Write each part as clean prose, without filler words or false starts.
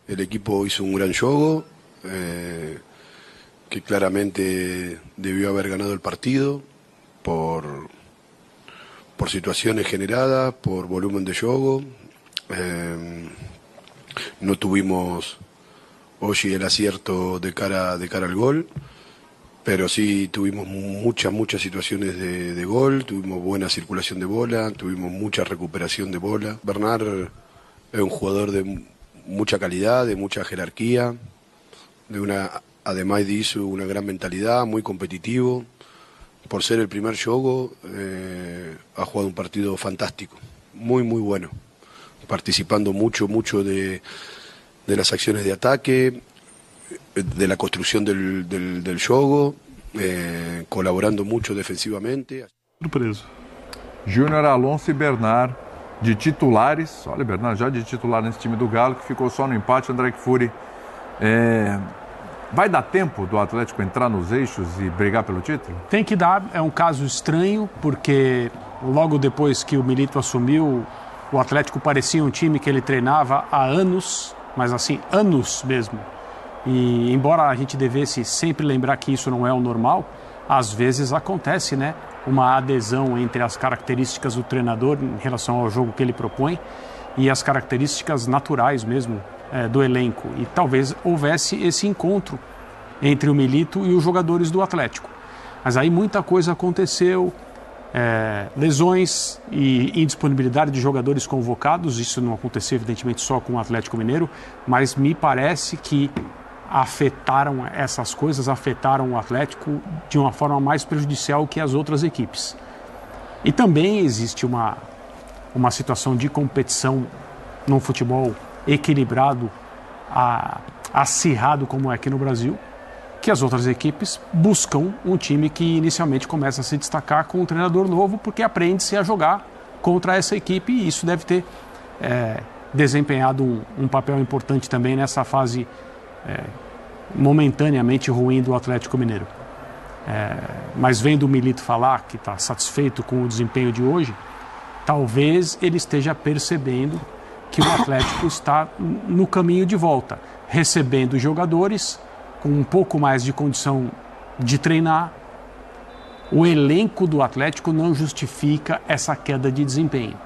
El equipo hizo un gran juego, que claramente debió haber ganado el partido por situaciones generadas, por volumen de juego. No tuvimos hoy el acierto de cara al gol, pero sí tuvimos muchas situaciones de gol, tuvimos buena circulación de bola, tuvimos mucha recuperación de bola. Bernard es un jugador de mucha calidad, de mucha jerarquía, además de eso, una gran mentalidad, muy competitivo. Por ser el primer juego, ha jugado un partido fantástico, muy bueno, participando mucho de las acciones de ataque, de la construcción del juego, colaborando mucho defensivamente. Surpreso. Júnior, Alonso e Bernard de titulares. Olha, Bernard já de titular nesse time do Galo, que ficou só no empate. André Kfouri, vai dar tempo do Atlético entrar nos eixos e brigar pelo título? Tem que dar. É um caso estranho, porque logo depois que o Milito assumiu, o Atlético parecia um time que ele treinava há anos, mas assim, anos mesmo. E embora a gente devesse sempre lembrar que isso não é o normal, às vezes acontece, né? Uma adesão entre as características do treinador em relação ao jogo que ele propõe e as características naturais mesmo do elenco. E talvez houvesse esse encontro entre o Milito e os jogadores do Atlético. Mas aí muita coisa aconteceu, lesões e indisponibilidade de jogadores convocados. Isso não aconteceu evidentemente só com o Atlético Mineiro, mas me parece que essas coisas afetaram o Atlético de uma forma mais prejudicial que as outras equipes. E também existe uma situação de competição num futebol equilibrado, acirrado como é aqui no Brasil, que as outras equipes buscam um time que inicialmente começa a se destacar com um treinador novo, porque aprende-se a jogar contra essa equipe, e isso deve ter desempenhado um papel importante também nessa fase momentaneamente ruim do Atlético Mineiro. Mas vendo o Milito falar que está satisfeito com o desempenho de hoje, talvez ele esteja percebendo que o Atlético está no caminho de volta, recebendo jogadores com um pouco mais de condição de treinar. O elenco do Atlético não justifica essa queda de desempenho,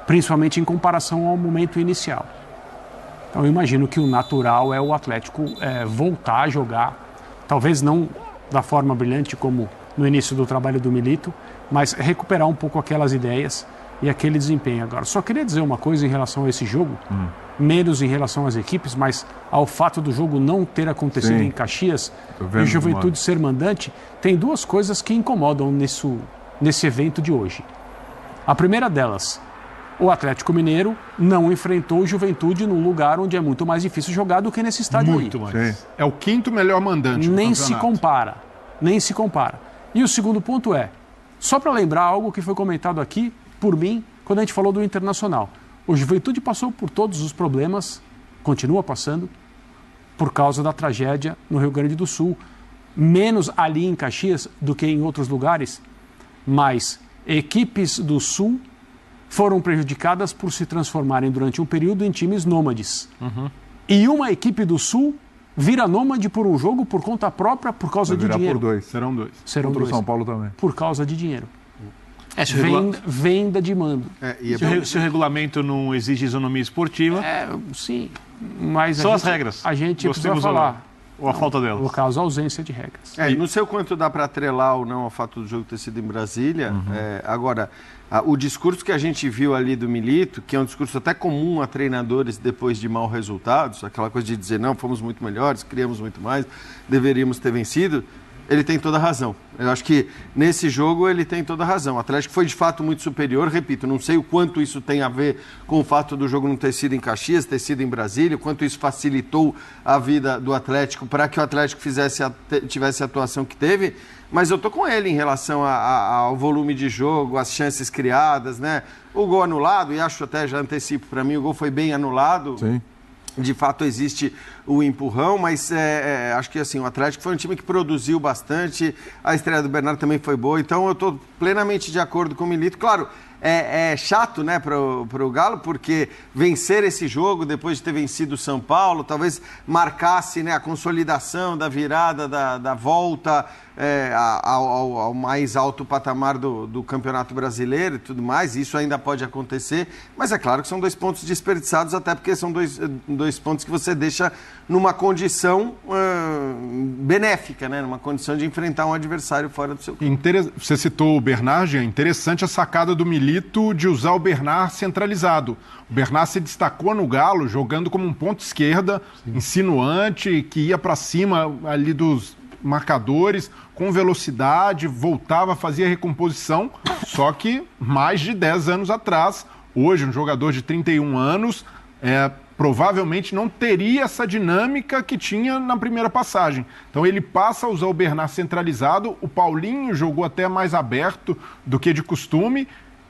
principalmente em comparação ao momento inicial. Então eu imagino que o natural é o Atlético voltar a jogar, talvez não da forma brilhante como no início do trabalho do Milito, mas recuperar um pouco aquelas ideias e aquele desempenho. Agora, só queria dizer uma coisa em relação a esse jogo, menos em relação às equipes, mas ao fato do jogo não ter acontecido em Caxias e o Juventude ser mandante, tem duas coisas que incomodam nesse evento de hoje. A primeira delas, o Atlético Mineiro não enfrentou o Juventude num lugar onde é muito mais difícil jogar do que nesse estádio muito aí. Mais. Sim. É o quinto melhor mandante do campeonato. Nem se compara. E o segundo ponto só para lembrar algo que foi comentado aqui por mim quando a gente falou do Internacional. O Juventude passou por todos os problemas, continua passando, por causa da tragédia no Rio Grande do Sul. Menos ali em Caxias do que em outros lugares, mas equipes do Sul foram prejudicadas por se transformarem durante um período em times nômades. E uma equipe do Sul vira nômade por um jogo por conta própria por causa de dinheiro. Por dois. Serão dois. Contra o São Paulo também. Por causa de dinheiro. Venda de mando. Se o regulamento não exige isonomia esportiva... Sim, mas são as regras. A gente precisa falar. Ou a falta delas. No caso, a ausência de regras. E não sei o quanto dá para atrelar ou não ao fato do jogo ter sido em Brasília. Agora, o discurso que a gente viu ali do Milito, que é um discurso até comum a treinadores depois de maus resultados, aquela coisa de dizer, não, fomos muito melhores, criamos muito mais, deveríamos ter vencido, ele tem toda a razão. Eu acho que nesse jogo ele tem toda a razão. O Atlético foi de fato muito superior, repito, não sei o quanto isso tem a ver com o fato do jogo não ter sido em Caxias, ter sido em Brasília, o quanto isso facilitou a vida do Atlético para que o Atlético tivesse a atuação que teve, mas eu tô com ele em relação ao volume de jogo, às chances criadas, né? O gol anulado, e acho até, já antecipo para mim, o gol foi bem anulado. Sim. De fato existe o empurrão, mas acho que assim, o Atlético foi um time que produziu bastante, a estreia do Bernardo também foi boa, então eu estou plenamente de acordo com o Milito. Claro, é chato, né, para o Galo, porque vencer esse jogo depois de ter vencido o São Paulo, talvez marcasse, né, a consolidação da virada, da volta ao mais alto patamar do Campeonato Brasileiro e tudo mais. Isso ainda pode acontecer, mas é claro que são 2 pontos desperdiçados, até porque são dois pontos que você deixa numa condição benéfica, né, numa condição de enfrentar um adversário fora do seu campo. Você citou o Bernard, é interessante a sacada do Milito de usar o Bernard centralizado. O Bernard se destacou no Galo jogando como um ponto esquerda, insinuante, que ia para cima ali dos marcadores, com velocidade, voltava, fazia recomposição, só que mais de 10 anos atrás, hoje um jogador de 31 anos, provavelmente não teria essa dinâmica que tinha na primeira passagem. Então ele passa a usar o Bernard centralizado, o Paulinho jogou até mais aberto do que de costume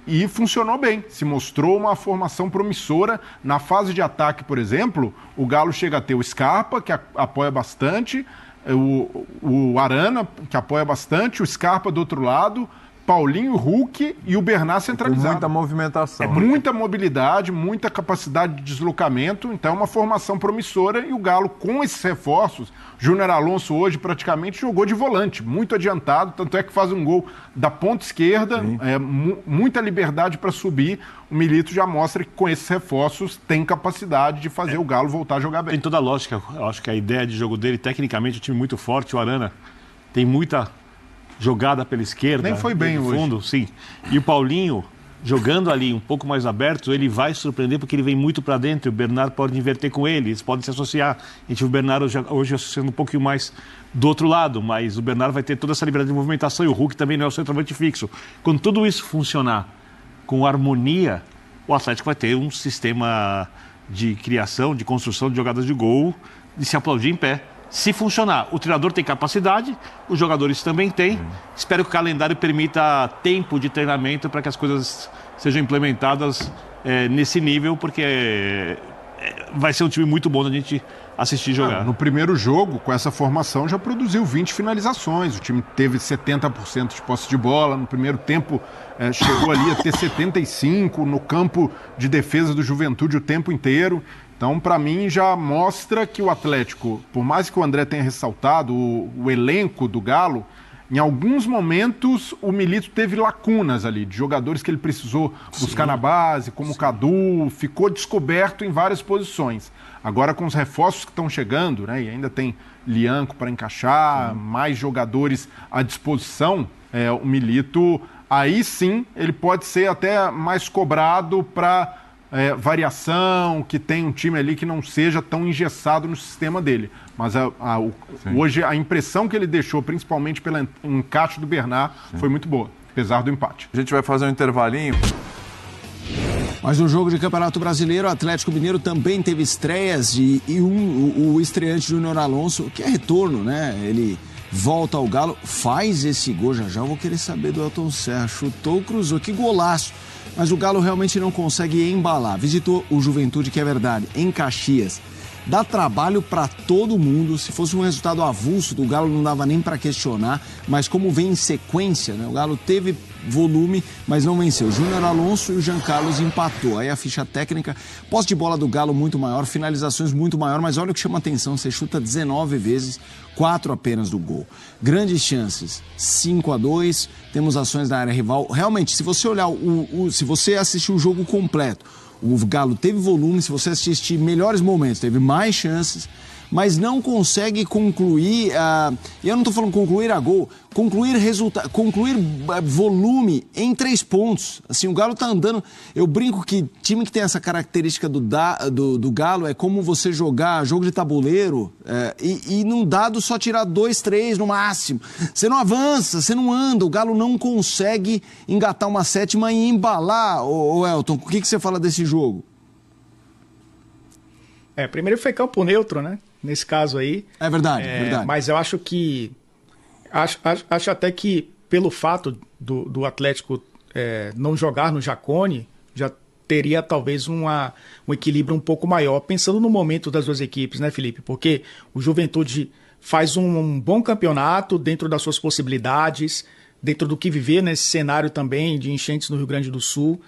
e funcionou bem, se mostrou uma formação promissora. Na fase de ataque, por exemplo, o Galo chega a ter o Scarpa, que apoia bastante, o Arana, que apoia bastante, o Scarpa do outro lado, Paulinho, Hulk e o Bernard centralizado. Muita movimentação. Muita mobilidade, muita capacidade de deslocamento, então é uma formação promissora e o Galo, com esses reforços, Júnior Alonso hoje praticamente jogou de volante, muito adiantado, tanto é que faz um gol da ponta esquerda, muita liberdade para subir. O Milito já mostra que com esses reforços tem capacidade de fazer o Galo voltar a jogar bem. Tem toda a lógica, eu acho que a ideia de jogo dele, tecnicamente, é um time muito forte, o Arana tem muita jogada pela esquerda. Nem foi bem hoje. Fundo, sim. E o Paulinho, jogando ali um pouco mais aberto, ele vai surpreender porque ele vem muito para dentro. O Bernard pode inverter com ele, eles podem se associar. A gente viu o Bernard hoje associando um pouquinho mais do outro lado, mas o Bernard vai ter toda essa liberdade de movimentação e o Hulk também não é o centroavante fixo. Quando tudo isso funcionar com harmonia, o Atlético vai ter um sistema de criação, de construção de jogadas de gol, de se aplaudir em pé. Se funcionar, o treinador tem capacidade, os jogadores também têm. Espero que o calendário permita tempo de treinamento para que as coisas sejam implementadas nesse nível, porque vai ser um time muito bom da gente assistir jogar. No primeiro jogo, com essa formação, já produziu 20 finalizações. O time teve 70% de posse de bola. No primeiro tempo, chegou ali a ter 75% no campo de defesa do Juventude o tempo inteiro. Então, para mim, já mostra que o Atlético, por mais que o André tenha ressaltado o elenco do Galo, em alguns momentos o Milito teve lacunas ali, de jogadores que ele precisou buscar na base, como o Cadu, ficou descoberto em várias posições. Agora, com os reforços que estão chegando, né, e ainda tem Lianco para encaixar, mais jogadores à disposição, o Milito, aí sim, ele pode ser até mais cobrado para variação, que tem um time ali que não seja tão engessado no sistema dele. Mas hoje a impressão que ele deixou, principalmente pelo encaixe do Bernard, foi muito boa, apesar do empate. A gente vai fazer um intervalinho. Mas no jogo de Campeonato Brasileiro, o Atlético Mineiro também teve estreias e o estreante Júnior Alonso, que é retorno, né? Ele volta ao Galo, faz esse gol, já eu vou querer saber do Elton Serra, chutou, cruzou, que golaço. Mas o Galo realmente não consegue embalar. Visitou o Juventude, que é verdade, em Caxias. Dá trabalho para todo mundo. Se fosse um resultado avulso do Galo, não dava nem para questionar. Mas como vem em sequência, né? O Galo teve volume, mas não venceu. Júnior Alonso e o Jean Carlos empatou. Aí a ficha técnica, posse de bola do Galo muito maior, finalizações muito maior, mas olha o que chama atenção, você chuta 19 vezes, 4 apenas do gol. Grandes chances, 5-2, temos ações da área rival. Realmente, se você olhar, se você assistir o jogo completo, o Galo teve volume, se você assistir melhores momentos, teve mais chances, mas não consegue concluir, e eu não estou falando concluir a gol, concluir volume em 3 pontos. Assim, o Galo está andando, eu brinco que time que tem essa característica do Galo é como você jogar jogo de tabuleiro e num dado só tirar 2, 3 no máximo. Você não avança, você não anda, o Galo não consegue engatar uma sétima e embalar. Ô Elton, o que você fala desse jogo? Primeiro foi campo neutro, né? Nesse caso aí. É verdade, verdade. Mas eu acho que... Acho até que pelo fato do Atlético não jogar no Jacone, já teria talvez um equilíbrio um pouco maior, pensando no momento das duas equipes, né, Felipe? Porque o Juventude faz um bom campeonato dentro das suas possibilidades, dentro do que viver nesse cenário também de enchentes no Rio Grande do Sul.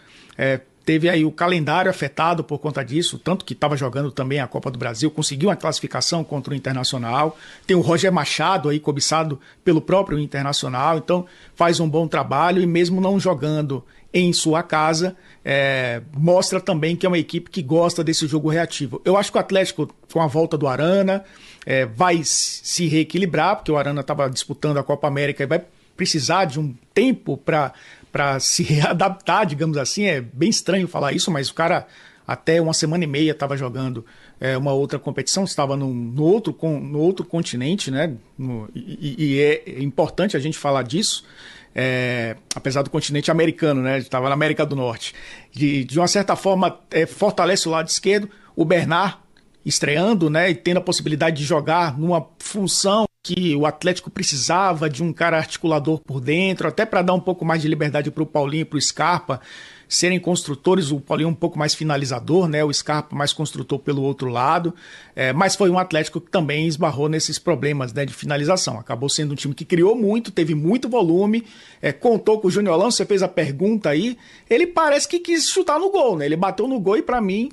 Teve aí o calendário afetado por conta disso, tanto que estava jogando também a Copa do Brasil, conseguiu uma classificação contra o Internacional. Tem o Roger Machado aí, cobiçado pelo próprio Internacional, então faz um bom trabalho e mesmo não jogando em sua casa, mostra também que é uma equipe que gosta desse jogo reativo. Eu acho que o Atlético, com a volta do Arana, vai se reequilibrar, porque o Arana estava disputando a Copa América e vai precisar de um tempo para se readaptar, digamos assim. É bem estranho falar isso, mas o cara até uma semana e meia estava jogando uma outra competição, estava no outro continente, né? E é importante a gente falar disso, apesar do continente americano, né? Estava na América do Norte. De uma certa forma, fortalece o lado esquerdo, o Bernard estreando, né? E tendo a possibilidade de jogar numa função que o Atlético precisava de um cara articulador por dentro, até para dar um pouco mais de liberdade para o Paulinho e para o Scarpa serem construtores, o Paulinho um pouco mais finalizador, né? O Scarpa mais construtor pelo outro lado, mas foi um Atlético que também esbarrou nesses problemas, né, de finalização. Acabou sendo um time que criou muito, teve muito volume, contou com o Júnior Alonso. Você fez a pergunta aí, ele parece que quis chutar no gol, né? Ele bateu no gol e para mim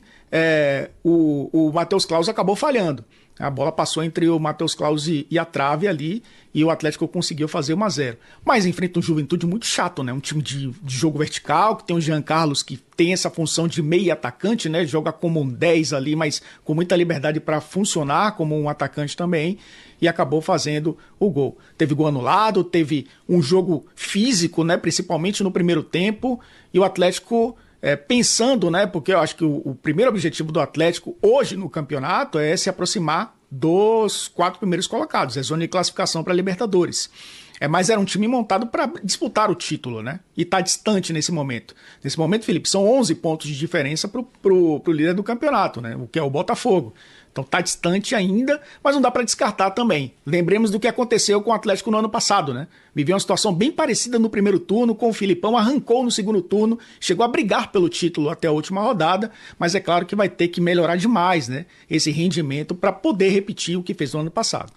o Matheus Claus acabou falhando. A bola passou entre o Matheus Claus e a trave ali, e o Atlético conseguiu fazer 1-0. Mas enfrenta um Juventude muito chato, né? Um time de jogo vertical, que tem o Jean Carlos, que tem essa função de meio atacante, né? Joga como um 10 ali, mas com muita liberdade para funcionar como um atacante também, e acabou fazendo o gol. Teve gol anulado, teve um jogo físico, né? Principalmente no primeiro tempo, e o Atlético... pensando, né, porque eu acho que o primeiro objetivo do Atlético hoje no campeonato é se aproximar dos 4 primeiros colocados, é zona de classificação para Libertadores. Mas era um time montado para disputar o título, né? E está distante nesse momento. Nesse momento, Felipe, são 11 pontos de diferença pro líder do campeonato, né? O que é o Botafogo. Então está distante ainda, mas não dá para descartar também. Lembremos do que aconteceu com o Atlético no ano passado, né? Viveu uma situação bem parecida no primeiro turno, com o Filipão, arrancou no segundo turno, chegou a brigar pelo título até a última rodada, mas é claro que vai ter que melhorar demais, né, esse rendimento para poder repetir o que fez no ano passado.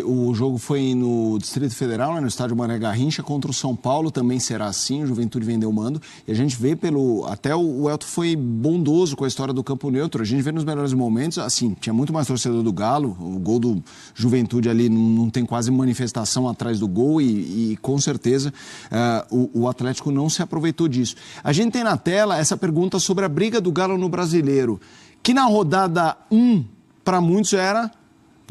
O jogo foi no Distrito Federal, né, no estádio Mané Garrincha, contra o São Paulo, também será assim, o Juventude vendeu o mando, e a gente vê até o Elton foi bondoso com a história do campo neutro, a gente vê nos melhores momentos, assim, tinha muito mais torcedor do Galo, o gol do Juventude ali não tem quase manifestação atrás do gol, e com certeza o Atlético não se aproveitou disso. A gente tem na tela essa pergunta sobre a briga do Galo no Brasileiro, que na rodada 1, para muitos era...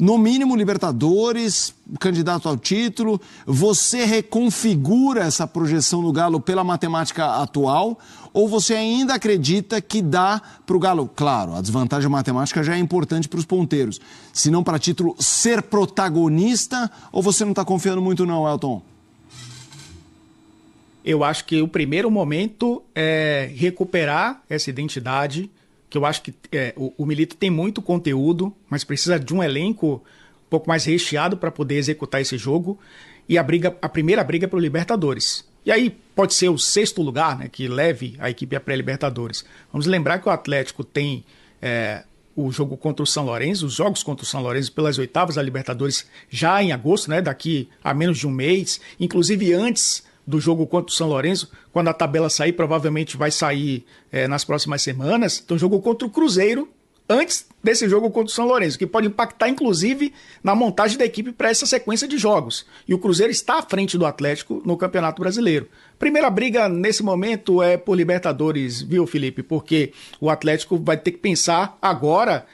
no mínimo Libertadores, candidato ao título. Você reconfigura essa projeção do Galo pela matemática atual ou você ainda acredita que dá para o Galo, claro, a desvantagem matemática já é importante para os ponteiros, se não para título ser protagonista, ou você não está confiando muito não, Elton? Eu acho que o primeiro momento é recuperar essa identidade, que eu acho que o Milito tem muito conteúdo, mas precisa de um elenco um pouco mais recheado para poder executar esse jogo. E a primeira briga é para o Libertadores. E aí pode ser o 6º lugar, né, que leve a equipe a pré-Libertadores. Vamos lembrar que o Atlético tem o jogo contra o São Lourenço, os jogos contra o São Lourenço pelas oitavas da Libertadores já em agosto, né, daqui a menos de um mês, inclusive antes do jogo contra o São Lourenço, quando a tabela sair, provavelmente vai sair nas próximas semanas. Então, jogo contra o Cruzeiro, antes desse jogo contra o São Lourenço, que pode impactar, inclusive, na montagem da equipe para essa sequência de jogos. E o Cruzeiro está à frente do Atlético no Campeonato Brasileiro. Primeira briga, nesse momento, é por Libertadores, viu, Felipe? Porque o Atlético vai ter que pensar agora,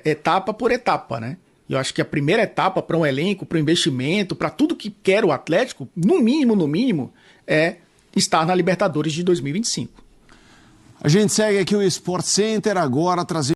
etapa por etapa, né? E eu acho que a primeira etapa para um elenco, para o investimento, para tudo que quer o Atlético, no mínimo, é estar na Libertadores de 2025. A gente segue aqui o Sport Center agora trazendo